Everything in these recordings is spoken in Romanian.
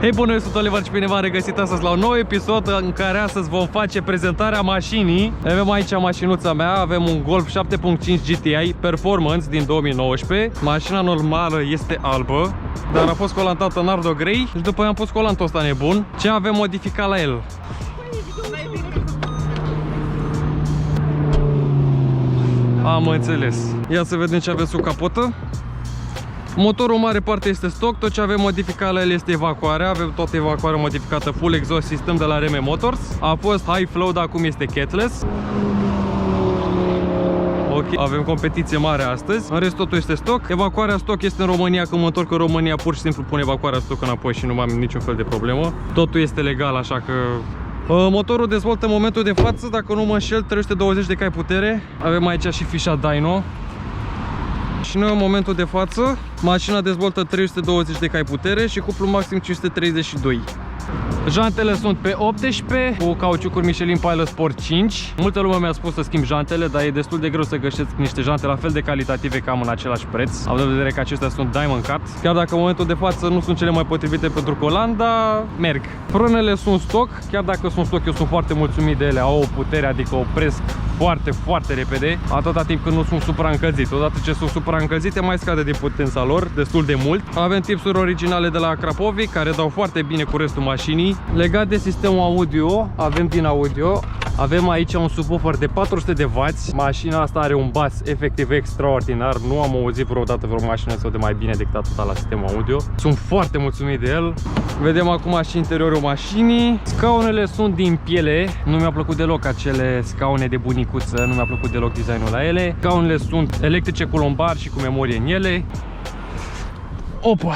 Hei, bună, eu sunt Oliver și bine v-am regăsit astăzi la un nou episod în care astăzi vom face prezentarea mașinii. Avem aici mașinuța mea, avem un Golf 7.5 GTI Performance din 2019. Mașina normală este albă, dar a fost colantată în Ardo Grey și după aia am pus colantul ăsta nebun. Ce avem modificat la el? Am înțeles. Ia să vedem ce avem sub capotă. Motorul în mare parte este stock, tot ce avem modificat la el este evacuarea. Avem toată evacuarea modificată, full exhaust system de la RM Motors. A fost high flow, dar acum este catless. Ok, avem competiție mare astăzi. În rest totul este stock. Evacuarea stock este în România, când mă întorc în România pur și simplu pun evacuarea stock înapoi și nu mai am niciun fel de problemă. Totul este legal, așa că... Motorul dezvoltă în momentul de față, dacă nu mă înșel, 320 de cai putere. Avem aici și fișa dyno. Și noi în momentul de față, mașina dezvoltă 320 de cai putere și cuplu maxim 532. Jantele sunt pe 18 cu cauciucuri Michelin Pilot Sport 5. Multă lume mi-a spus să schimb jantele, dar e destul de greu să găsesc niște jante la fel de calitative cam în același preț. Având în vedere că acestea sunt Diamond Cut. Chiar dacă în momentul de față nu sunt cele mai potrivite pentru colan, dar merg. Frânele sunt stock, chiar dacă sunt stock eu sunt foarte mulțumit de ele. Au o putere, adică opresc foarte repede, atâta timp când nu sunt supraîncălzite. Odată ce sunt supraîncălzite mai scade din potența lor destul de mult. Avem tipsuri originale de la Krapovic care dau foarte bine cu restul mașinii. Legat de sistemul audio, avem din audio, avem aici un subwoofer de 400 de W. Mașina asta are un bas efectiv extraordinar. Nu am auzit vreodată vreo mașină sau de mai bine decât atâta la sistemul audio. Sunt foarte mulțumit de el. Vedem acum și interiorul mașinii. Scaunele sunt din piele. Nu mi-a plăcut deloc acele scaune de bunicuță. Nu mi-a plăcut deloc designul la ele. Scaunele sunt electrice cu lombar și cu memorie în ele. Opa!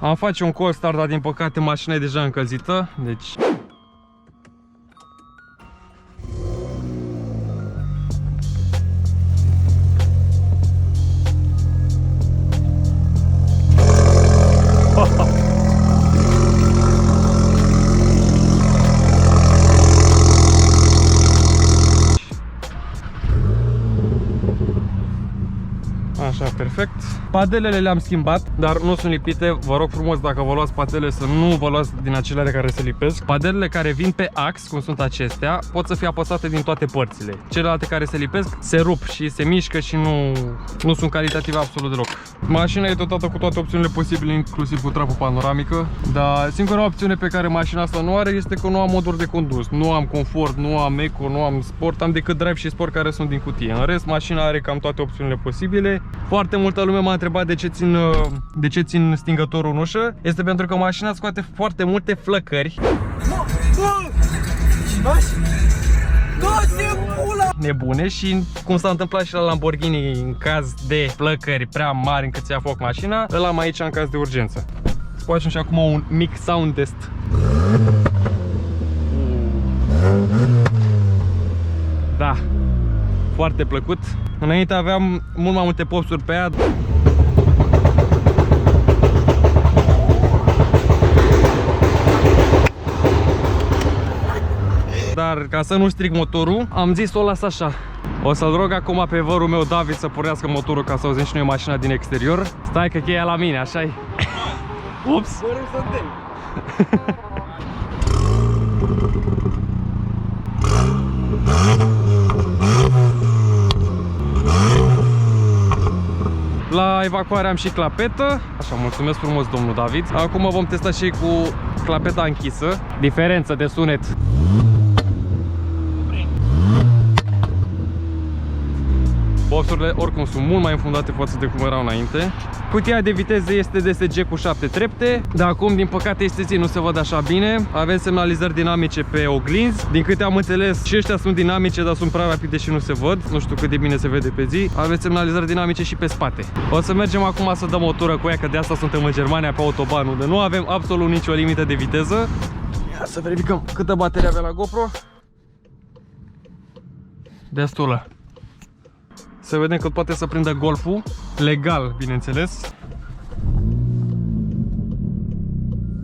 Am face un cold start, dar din păcate mașina e deja încălzită. Deci... Așa, perfect. Padelele le-am schimbat, dar nu sunt lipite. Vă rog frumos, dacă vă luați padele, să nu vă luați din acelea care se lipesc. Padelele care vin pe ax, cum sunt acestea, pot să fie apăsate din toate părțile. Celelalte care se lipesc se rup și se mișcă și nu sunt calitative absolut deloc. Mașina e dotată cu toate opțiunile posibile, inclusiv cu trapă panoramică, dar singura opțiune pe care mașina asta nu are este că nu am moduri de condus. Nu am confort, nu am eco, nu am sport, am decât drive și sport care sunt din cutie. În rest, mașina are cam toate opțiunile posibile. Foarte multă lume m-a întrebat de ce țin stingătorul în ușă. Este pentru că mașina scoate foarte multe flăcări nebune și cum s-a întâmplat și la Lamborghini în caz de flăcări prea mari încât să ia foc mașina, îl am aici în caz de urgență. Să facem și acum un mic sound test. Da, foarte plăcut. Înainte aveam mult mai multe popsuri pe ea. Dar ca să nu stric motorul, am zis să o las așa. O să-l rog acum pe vărul meu David să pornească motorul ca să auzim și noi mașina din exterior. Stai că cheia la mine, așa-i? Ups! La evacuare am și clapetă. Așa, mulțumesc frumos, domnul David. Acum vom testa și cu clapeta închisă. Diferență de sunet. Boxurile oricum sunt mult mai înfundate față de cum erau înainte. Cutia de viteze este DSG cu 7 trepte, dar acum din păcate este zi, nu se văd așa bine. Avem semnalizări dinamice pe oglinzi. Din câte am înțeles și ăștia sunt dinamice, dar sunt prea rapide și nu se văd. Nu știu cât de bine se vede pe zi. Avem semnalizări dinamice și pe spate. O să mergem acum să dăm o tură cu ea, că de asta suntem în Germania pe autoban, unde nu avem absolut nicio limită de viteză. Ia să verificăm câtă baterie avea la GoPro. Destulă. Să vedem cât poate să prindă Golful, legal, bineînțeles.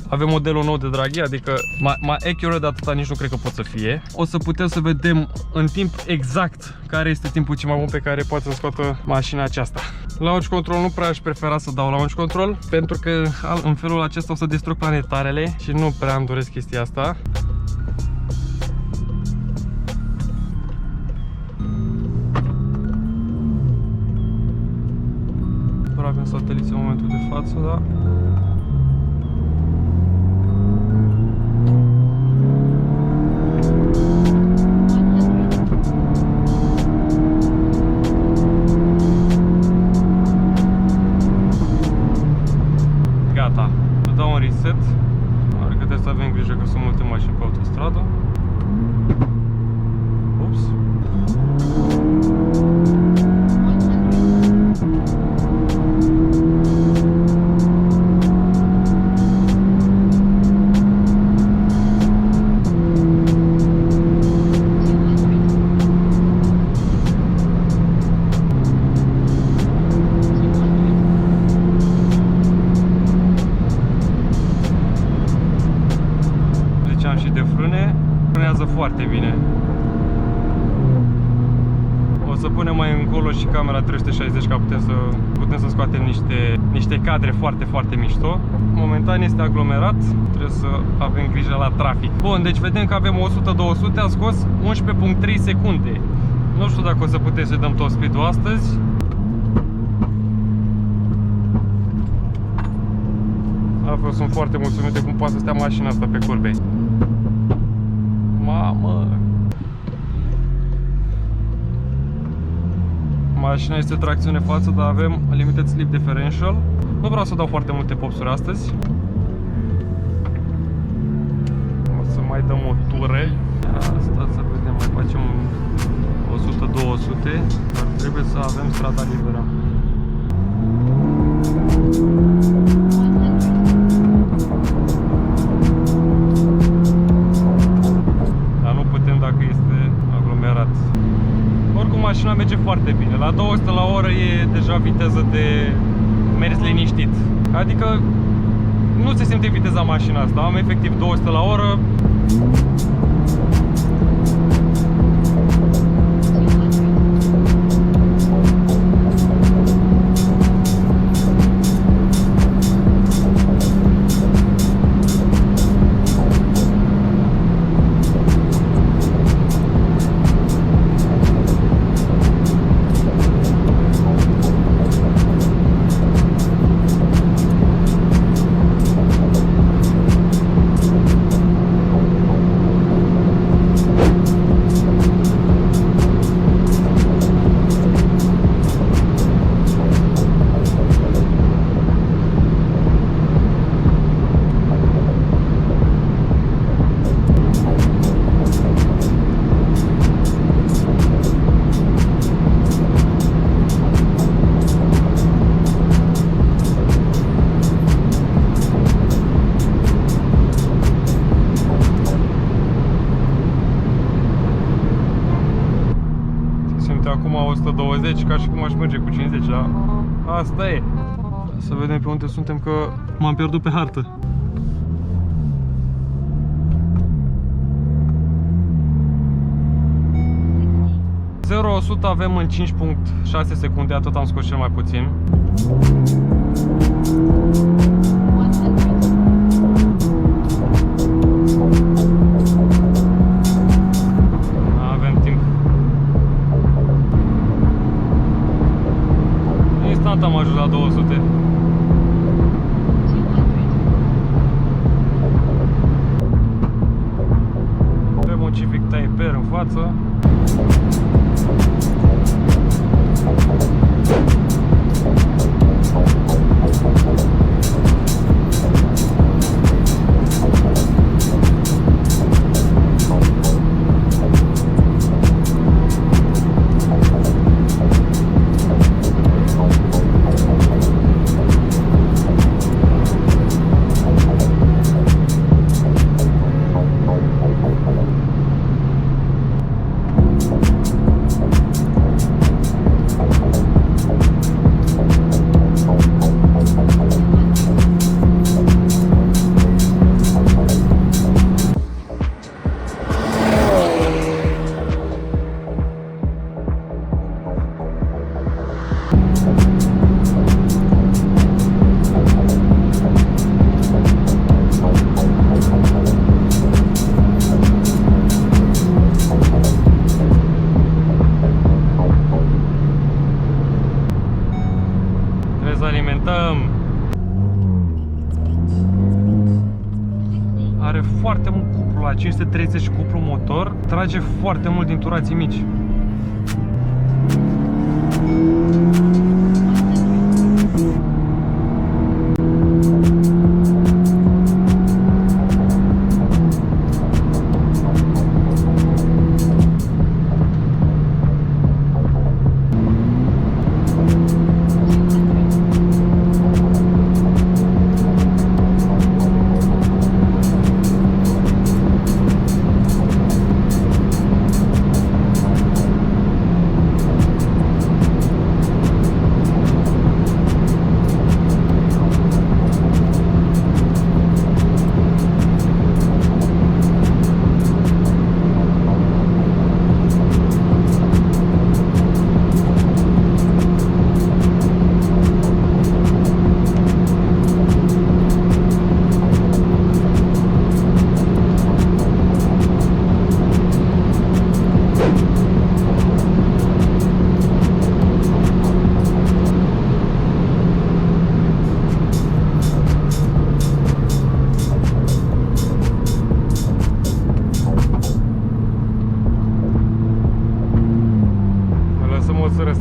Avem modelul nou de Draghi, adică mai accurate de atâta nici nu cred că pot să fie. O să putem să vedem în timp exact care este timpul cel mai bun pe care poate să scoată mașina aceasta. Launch control nu prea aș prefera să dau launch control, pentru că în felul acesta o să distrug planetarele și nu prea îmi doresc chestia asta. Avem sateliți în momentul de față, da? Gata, dau un reset. Doar că trebuie să avem grijă că sunt multe mașini pe autostradă. Ups. Foarte bine. O să punem mai încolo și camera 360 ca putem să scoatem niște cadre foarte mișto. Momentan este aglomerat, trebuie să avem grijă la trafic. Bun, deci vedem că avem 100-200, am scos 11.3 secunde. Nu știu dacă o să putem să dăm tot speed-ul astăzi. Altfel sunt foarte mulțumit de cum poate să stea mașina asta pe curbe. Mamă! Mașina este tracțiune față, dar avem limited slip differential. Nu vreau să dau foarte multe popsuri astăzi. O să mai dăm o tură. Asta să vedem, mai facem 100-200, dar trebuie să avem strada liberă. Dacă este aglomerat. Oricum mașina merge foarte bine. La 200 la oră e deja viteză de mers liniștit. Adică nu se simte viteza mașina asta. Am efectiv 200 la oră. Acum 120, ca și cum aș merge cu 50, da? Asta e. Să vedem pe unde suntem, că m-am pierdut pe hartă. Zero 100 avem în 5.6 secunde, atât am scos cel mai puțin. Am ajuns la 200. Avem un Civic Type R în față. Are foarte mult cuplu la 530 cuplu motor, trage foarte mult din turații mici.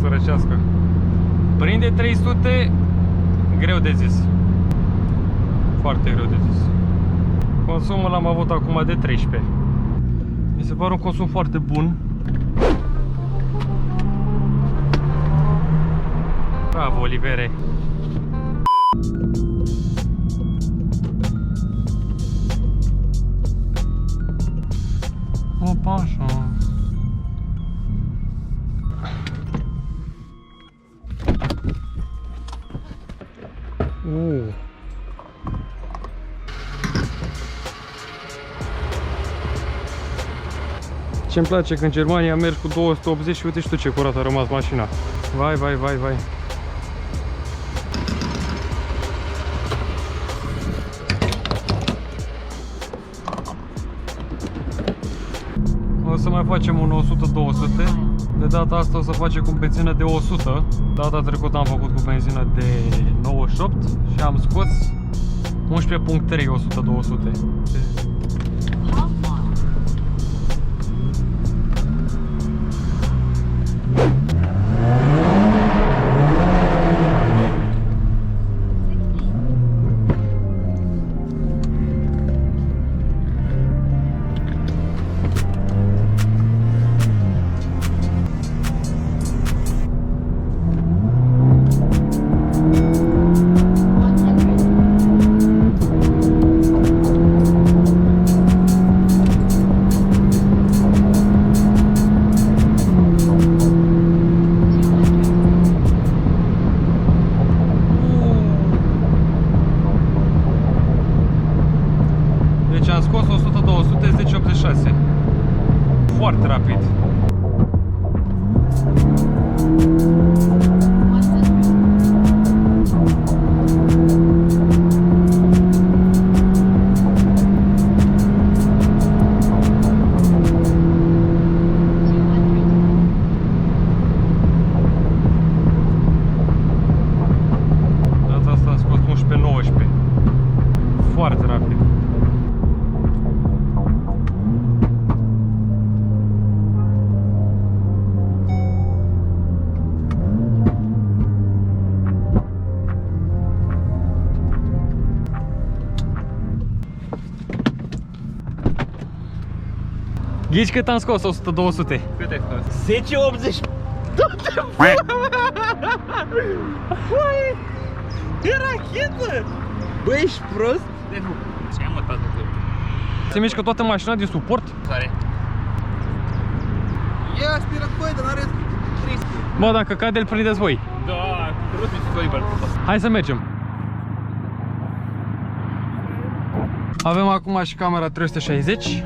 Să răcească. Prinde 300, greu de zis. Foarte greu de zis. Consumul l-am avut acum de 13. Mi se pare un consum foarte bun. Bravo, Olivere! Opa, așa. Ce-mi place că în Germania mergi cu 280 și uite și tu ce curat a rămas mașina. Vai, vai, vai, vai. O să mai facem un 100-200. De data asta o să facem cu benzină de 100. Data trecută am făcut cu benzină de 98 și am scos 11.3 100-200. Am scos 100-200, 10-86. Foarte rapid. Data asta am scos 11-19. Foarte rapid. Ghici cât am scos? 100-200. Cât ai scos? 10-80. E rachetă! Băi, ești prost? Ce am mătat de Se mișcă toată mașina din suport? care? E aspirăcoi, dar n-are 300. Bă, dacă cade, îl prindeți voi. Da, rost mi se soibă. Hai să mergem. Avem acum și camera 360.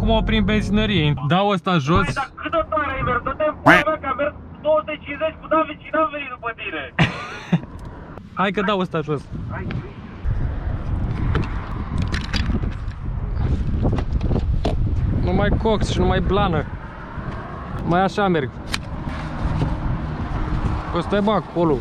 acum oprim benzinărie. Dau ăsta jos. Păi, dar cât de tare ai mers? Dă-te în pula mea că am mers 250 cu David și n-am venit după tine. Hai că dau ăsta jos. Numai cox și numai blană. Mai așa merg. O stai bă acolo.